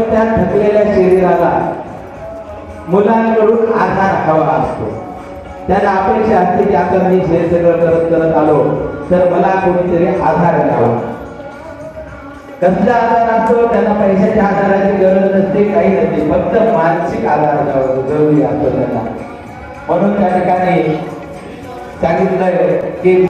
त्या थकलेल्या शरीराला मुलांकडून आधार हवा असतो. त्यांना अपेक्षा असते की आता मी हे सगळं करत करत आलो तर मला कोणीतरी आधार द्यावा. कसला आधार असतो? त्यांना पैशाच्या आधाराची गरज नसते, काही नसते, फक्त मानसिक आधार जरुरी असतो त्यांना. म्हणून त्या ठिकाणी सांगितलंय की